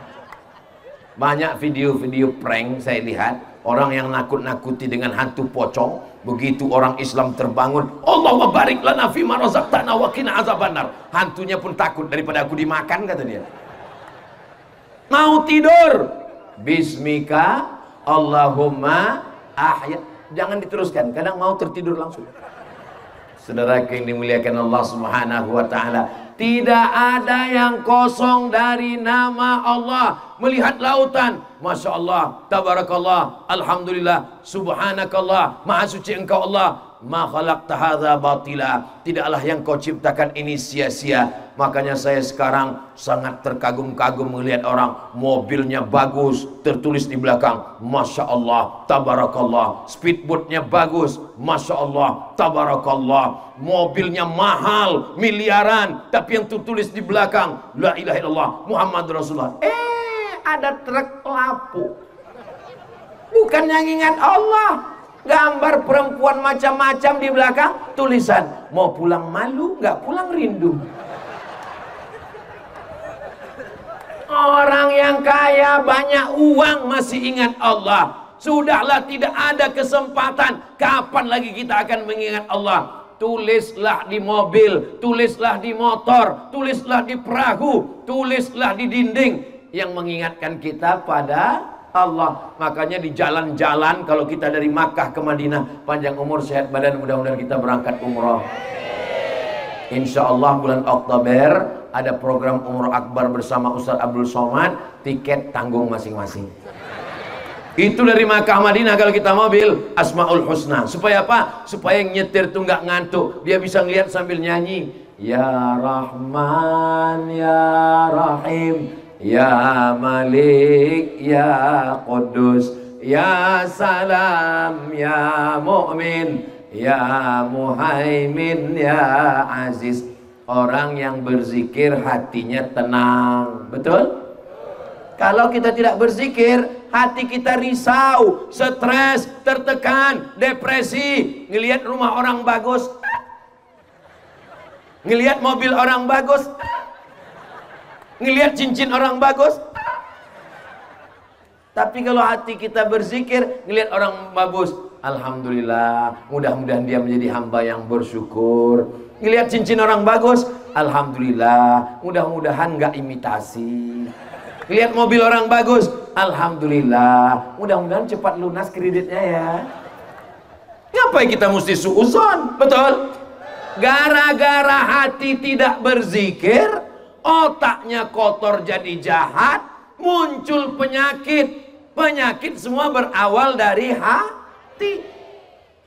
Banyak video-video prank saya lihat, orang yang nakut-nakuti dengan hantu pocong. Begitu orang Islam terbangun, Allahumma barik lana fima razaqtana wa qina azabannar. Hantunya pun takut, daripada aku dimakan, kata dia. Mau tidur, bismika Allahumma ahya. Jangan diteruskan, kadang mau tertidur langsung. Saudara yang dimuliakan Allah Subhanahu wa taala, tidak ada yang kosong dari nama Allah. Melihat lautan, Masya Allah, Tabarakallah, Alhamdulillah, Subhanakallah, Maha suci Engkau Allah. Ma khalaqta hadza batila. Tidaklah yang kau ciptakan ini sia-sia. Makanya saya sekarang sangat terkagum-kagum melihat orang mobilnya bagus, tertulis di belakang Masya Allah, Tabarakallah. Speedboatnya bagus, Masya Allah, Tabarakallah. Mobilnya mahal, miliaran, tapi yang tertulis di belakang La ilaha illallah Muhammad Rasulullah. Ada truk lampu, bukan yang ingat Allah. Gambar perempuan macam-macam di belakang, tulisan mau pulang malu, nggak pulang rindu. Orang yang kaya banyak uang masih ingat Allah. Sudahlah, tidak ada kesempatan. Kapan lagi kita akan mengingat Allah? Tulislah di mobil, tulislah di motor, tulislah di perahu, tulislah di dinding yang mengingatkan kita pada Allah. Makanya di jalan-jalan, kalau kita dari Makkah ke Madinah, panjang umur sehat badan, mudah-mudahan kita berangkat umroh. Insya Allah bulan Oktober ada program umroh akbar bersama Ustaz Abdul Somad. Tiket tanggung masing-masing. Itu dari Makkah Madinah. Kalau kita mobil Asmaul Husna. Supaya apa? Supaya yang nyetir tuh nggak ngantuk, dia bisa ngeliat sambil nyanyi, Ya Rahman Ya Rahim, Ya Malik Ya Qudus, Ya Salam Ya Mu'min, Ya Muhaimin Ya Aziz. Orang yang berzikir hatinya tenang. Betul? Kalau kita tidak berzikir, hati kita risau, stres, tertekan, depresi. Ngelihat rumah orang bagus, ngelihat mobil orang bagus, ngelihat cincin orang bagus. Tapi kalau hati kita berzikir, ngelihat orang bagus, Alhamdulillah, mudah-mudahan dia menjadi hamba yang bersyukur. Ngelihat cincin orang bagus, Alhamdulillah, mudah-mudahan nggak imitasi. Lihat mobil orang bagus, Alhamdulillah, mudah-mudahan cepat lunas kreditnya ya. Ngapain kita mesti suuzon? Betul? Gara-gara hati tidak berzikir, otaknya kotor jadi jahat, muncul penyakit. Penyakit semua berawal dari hati.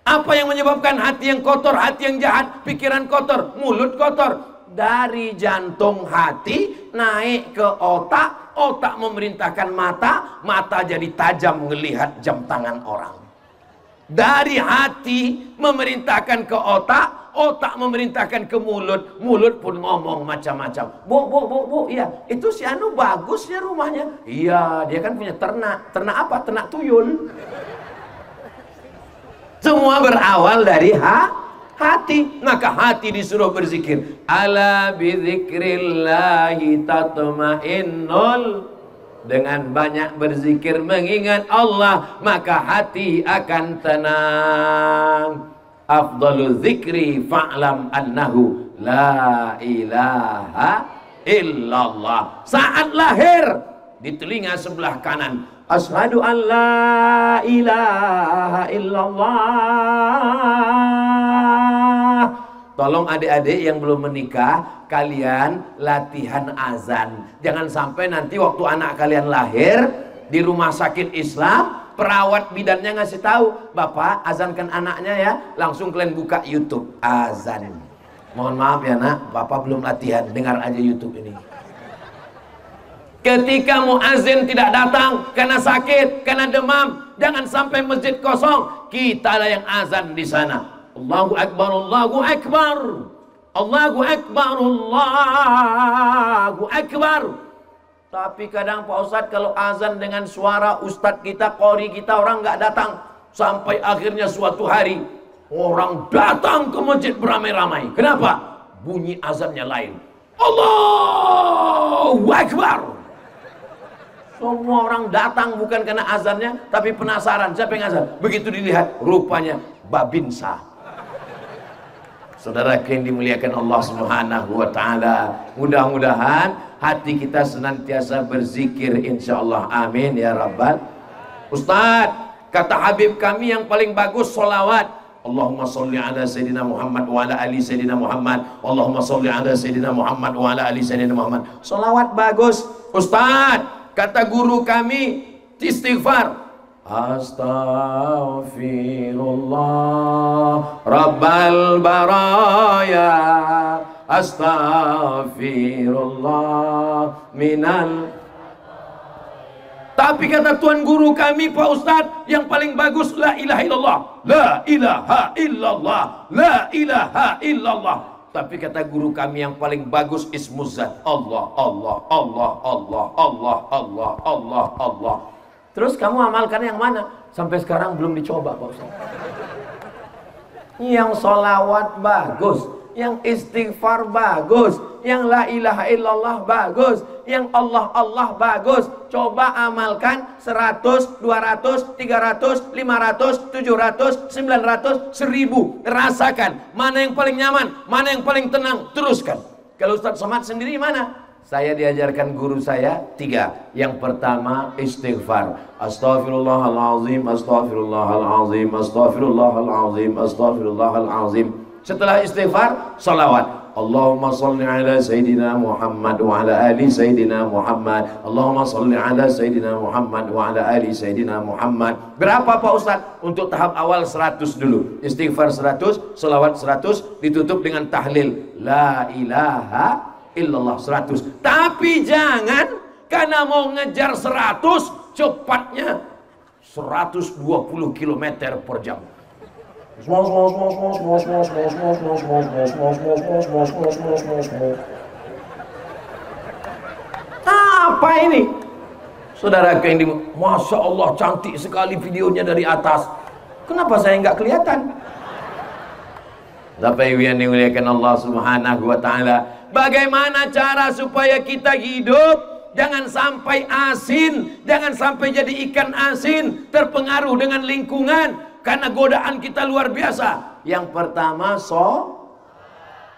Apa yang menyebabkan hati yang kotor, hati yang jahat, pikiran kotor, mulut kotor? Dari jantung hati naik ke otak, otak memerintahkan mata, mata jadi tajam melihat jam tangan orang. Dari hati memerintahkan ke otak, otak memerintahkan ke mulut, mulut pun ngomong macam-macam. Bu, iya, itu si Anu bagus ya rumahnya. Iya, dia kan punya ternak. Ternak apa? Ternak tuyul. Semua berawal dari hati. Maka hati disuruh berzikir. Ala bidzikrillahi tatmainnul. Dengan banyak berzikir mengingat Allah, maka hati akan tenang. Afdalu dzikri fa'lam annahu la ilaha illallah. Saat lahir, di telinga sebelah kanan, asyhadu an la ilaha illallah. Tolong adik-adik yang belum menikah, kalian latihan azan. Jangan sampai nanti waktu anak kalian lahir di rumah sakit Islam, perawat bidannya ngasih tahu, Bapak azankan anaknya ya. Langsung kalian buka YouTube, azan. Mohon maaf ya nak, Bapak belum latihan, dengar aja YouTube ini. Ketika muazin tidak datang karena sakit, karena demam, Jangan sampai masjid kosong, kita lah yang azan di sana. Allahu Akbar, Allahu Akbar, Allahu Akbar, Allahu Akbar. Tapi kadang Pak Ustadz kalau azan dengan suara ustadz kita, qori kita, orang nggak datang. Sampai akhirnya suatu hari orang datang ke masjid beramai-ramai. Kenapa? Bunyi azannya lain. Allahu Akbar. Semua orang datang bukan karena azannya, tapi penasaran siapa yang azan. Begitu dilihat, rupanya Babinsa. Saudara yang dimuliakan Allah Subhanahu wa taala, mudah-mudahan hati kita senantiasa berzikir insyaallah. Amin ya rabbal. Ustaz, kata Habib kami yang paling bagus solawat. Allahumma sholli ala Sayyidina Muhammad wa ala ali Sayyidina Muhammad. Allahumma sholli ala Sayyidina Muhammad wa ala ali Sayyidina Muhammad. Solawat bagus. Ustaz, kata guru kami istighfar. Astaghfirullah Rabbal baraya, astaghfirullah minal. Tapi kata tuan guru kami Pak Ustadz, yang paling bagus la ilaha illallah, la ilaha illallah, la ilaha illallah. Tapi kata guru kami yang paling bagus ismuzat, Allah, Allah, Allah, Allah, Allah, Allah, Allah, Allah. Terus kamu amalkan yang mana? Sampai sekarang belum dicoba Pak Ustaz. Yang solawat bagus, yang istighfar bagus, yang la ilaha illallah bagus, yang Allah Allah bagus. Coba amalkan 100, 200, 300, 500, 700, 900, 1000. Rasakan mana yang paling nyaman, mana yang paling tenang, teruskan. Kalau Ustaz Somad sendiri mana? Saya diajarkan guru saya 3. Yang pertama istighfar. Astaghfirullahalazim, astaghfirullahalazim, astaghfirullahalazim, astaghfirullahalazim. Setelah istighfar, salawat. Allahumma salli ala Sayyidina Muhammad wa ala ali Sayyidina Muhammad. Allahumma salli ala Sayyidina Muhammad wa ala ali Sayyidina Muhammad. Berapa Pak Ustaz? Untuk tahap awal 100 dulu. Istighfar 100, salawat 100, ditutup dengan tahlil la ilaha illallah 100. Tapi jangan karena mau ngejar 100 cepatnya 120 km per jam. Apa ini? Saudara yang Masya Allah cantik sekali videonya dari atas. Kenapa saya nggak kelihatan? Bapak Ibu yang dimuliakan Allah Subhanahu wa taala, bagaimana cara supaya kita hidup jangan sampai asin, jangan sampai jadi ikan asin, terpengaruh dengan lingkungan karena godaan kita luar biasa. Yang pertama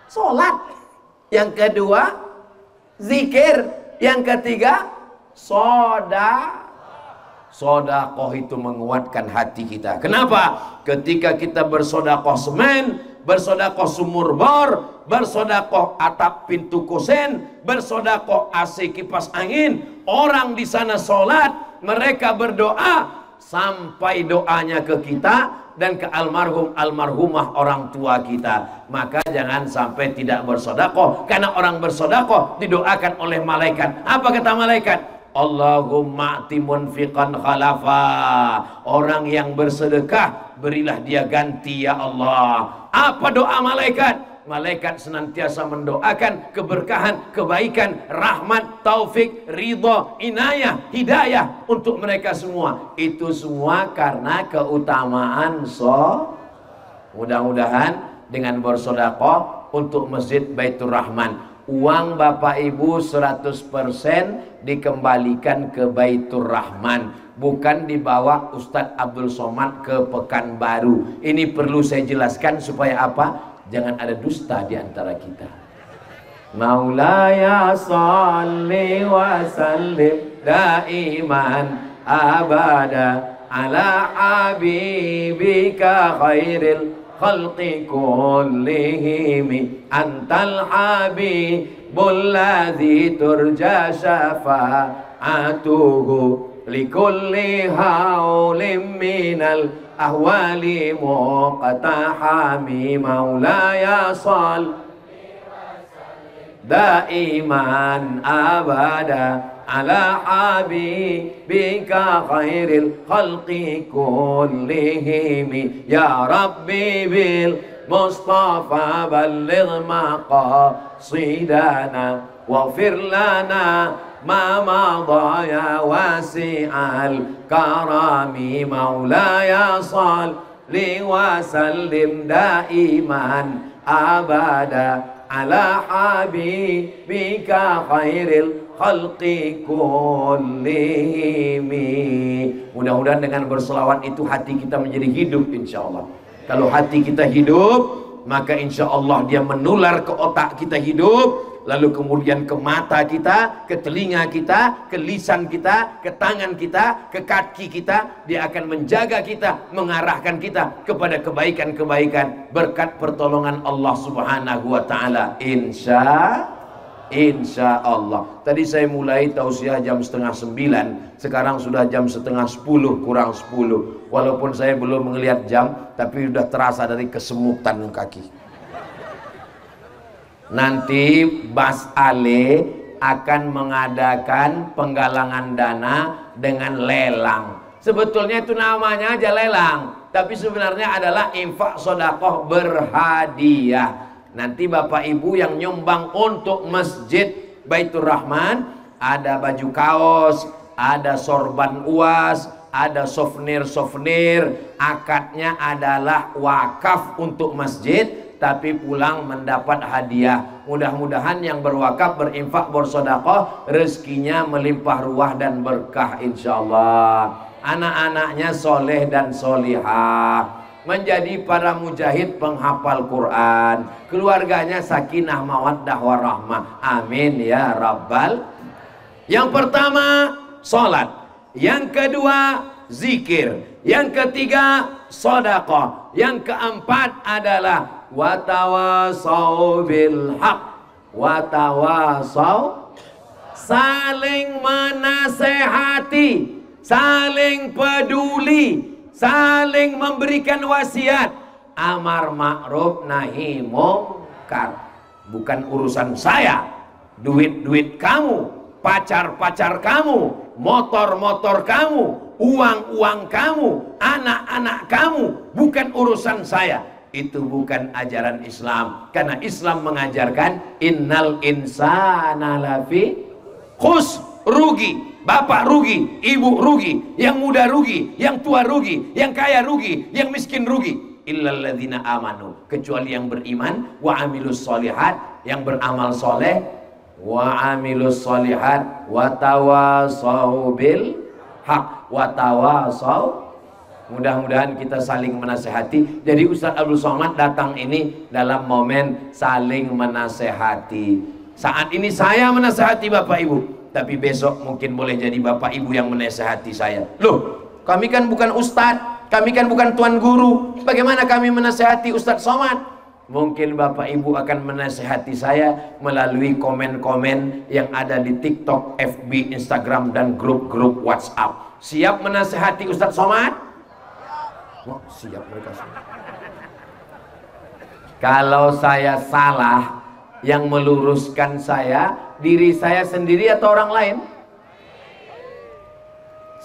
sholat, yang kedua zikir, yang ketiga sodakoh itu menguatkan hati kita. Kenapa? Ketika kita bersodakoh semen, bersodakoh sumur bor, bersodakoh atap pintu kusen, bersodakoh AC kipas angin, orang di sana sholat, mereka berdoa, sampai doanya ke kita dan ke almarhum almarhumah orang tua kita. Maka jangan sampai tidak bersodakoh, karena orang bersodakoh didoakan oleh malaikat. Apa kata malaikat? Allahumma ati munfiqan khalafa. Orang yang bersedekah berilah dia ganti ya Allah. Apa doa malaikat? Malaikat senantiasa mendoakan keberkahan, kebaikan, rahmat, taufik, ridha, inayah, hidayah untuk mereka semua. Itu semua karena keutamaan Mudah-mudahan dengan bersedekah untuk Masjid Baitur Rahman, uang Bapak Ibu 100% dikembalikan ke Baitur Rahman, bukan dibawa Ustadz Abdul Somad ke Pekanbaru. Ini perlu saya jelaskan supaya apa? Jangan ada dusta di antara kita. Maulaya salli wa sallim daiman abada ala habibika khairil khalqi kullihim antal habibul ladzi turja syafa'atuhu likulli haulim minal ahwali muqtahami maulaya sal daiman abada ala habibika khairil khalqi kullihim. Ya Rabbi bil Mustafa balligh maqasidana waghfir lana ma madha ya wasi'al karami. Maulaya salli wa sallim daiman abada ala habibika khairil khalqi kullihim. Mudah-mudahan dengan berselawat itu hati kita menjadi hidup insyaallah. Kalau hati kita hidup, maka insya Allah dia menular ke otak kita hidup, lalu kemudian ke mata kita, ke telinga kita, ke lisan kita, ke tangan kita, ke kaki kita. Dia akan menjaga kita, mengarahkan kita kepada kebaikan-kebaikan berkat pertolongan Allah Subhanahu wa taala. Insya Allah. Tadi saya mulai tausiah jam 8:30, sekarang sudah jam 9:30 kurang 10. Walaupun saya belum melihat jam, tapi sudah terasa dari kesemutan kaki. Nanti Bas Ale akan mengadakan penggalangan dana dengan lelang. Sebetulnya itu namanya aja lelang, tapi sebenarnya adalah infak sedekah berhadiah. Nanti Bapak Ibu yang nyumbang untuk Masjid Baitur Rahman, ada baju kaos, ada sorban UAS, ada souvenir-souvenir. Akadnya adalah wakaf untuk masjid, tapi pulang mendapat hadiah. Mudah-mudahan yang berwakaf, berinfak, bersedekah, rezekinya melimpah ruah dan berkah insyaallah. Anak-anaknya soleh dan solihah, menjadi para mujahid penghafal Quran, keluarganya sakinah mawaddah warahmah. Amin ya rabbal. Yang pertama salat, yang kedua zikir, yang ketiga sedekah, yang keempat adalah watawasau bil haq, watawasau, saling menasehati, saling peduli, saling memberikan wasiat, amar ma'ruf nahi mungkar. Bukan urusan saya, duit-duit kamu, pacar-pacar kamu, motor-motor kamu, uang-uang kamu, anak-anak kamu, bukan urusan saya. Itu bukan ajaran Islam. Karena Islam mengajarkan innal insana lafi khusr, rugi. Bapak rugi, ibu rugi, yang muda rugi, yang tua rugi, yang kaya rugi, yang miskin rugi. Illalladzina amanu, kecuali yang beriman, wa amilus solihat, yang beramal soleh, wa amilus solihat, wa tawasau bil haq, wa tawasau. Mudah-mudahan kita saling menasehati. Jadi Ustaz Abdul Somad datang ini dalam momen saling menasehati. Saat ini saya menasehati Bapak Ibu, tapi besok mungkin boleh jadi Bapak Ibu yang menasehati saya. Loh, kami kan bukan ustadz, kami kan bukan tuan guru, bagaimana kami menasehati Ustadz Somad? Mungkin Bapak Ibu akan menasehati saya melalui komen-komen yang ada di TikTok, FB, Instagram, dan grup-grup WhatsApp. Siap menasehati Ustadz Somad? Oh, siap mereka semua. Kalau saya salah, yang meluruskan saya diri saya sendiri atau orang lain?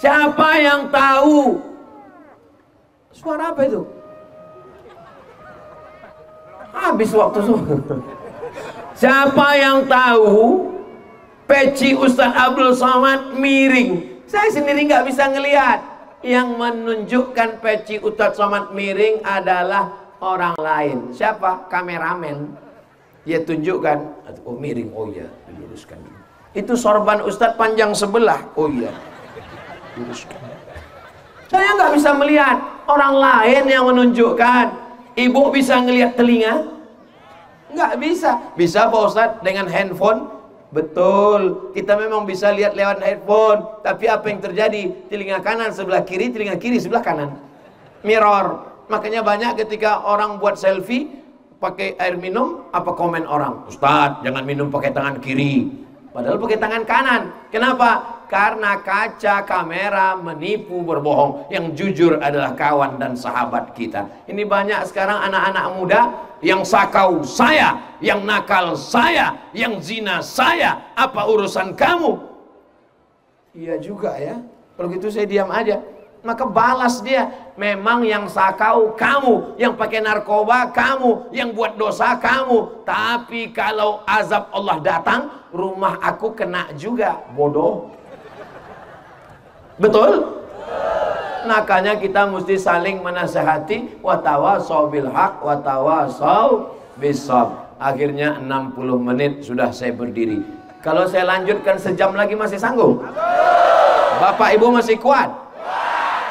Siapa yang tahu? Suara apa itu? Habis waktu Siapa yang tahu peci Ustaz Abdul Somad miring? Saya sendiri nggak bisa ngelihat. Yang menunjukkan peci Ustaz Somad miring adalah orang lain. Siapa? Kameramen. Dia tunjukkan, oh miring, oh iya, diluruskan. Itu sorban Ustadz panjang sebelah, oh iya, luruskan. Saya nggak bisa melihat, orang lain yang menunjukkan. Ibu bisa ngelihat telinga? Nggak bisa. Bisa Pak Ustadz dengan handphone? Betul, kita memang bisa lihat lewat handphone. Tapi apa yang terjadi? Telinga kanan sebelah kiri, telinga kiri sebelah kanan. Mirror. Makanya banyak ketika orang buat selfie pakai air minum, apa komen orang? Ustadz, jangan minum pakai tangan kiri, padahal pakai tangan kanan. Kenapa? Karena kaca kamera menipu, berbohong. Yang jujur adalah kawan dan sahabat kita. Ini banyak sekarang anak-anak muda yang sakau saya, yang nakal saya, yang zina saya. Apa urusan kamu? Iya juga ya. Kalau gitu saya diam aja. Maka balas dia, memang yang sakau kamu, yang pakai narkoba kamu, yang buat dosa kamu. Tapi kalau azab Allah datang, rumah aku kena juga. Bodoh. Betul? Makanya kita mesti saling menasehati. Wa tawasau bil haq wa tawasau bisab. Akhirnya 60 menit sudah saya berdiri. Kalau saya lanjutkan sejam lagi masih sanggup? Bapak Ibu masih kuat?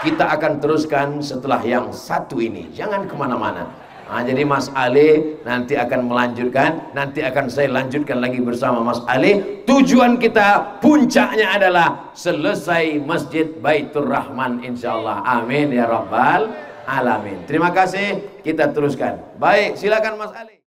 Kita akan teruskan setelah yang satu ini. Jangan kemana-mana. Nah, jadi Mas Ali nanti akan melanjutkan. Nanti akan saya lanjutkan lagi bersama Mas Ali. Tujuan kita puncaknya adalah selesai Masjid Baitur Rahman, insyaallah. Amin ya rabbal alamin. Terima kasih. Kita teruskan. Baik, silakan Mas Ali.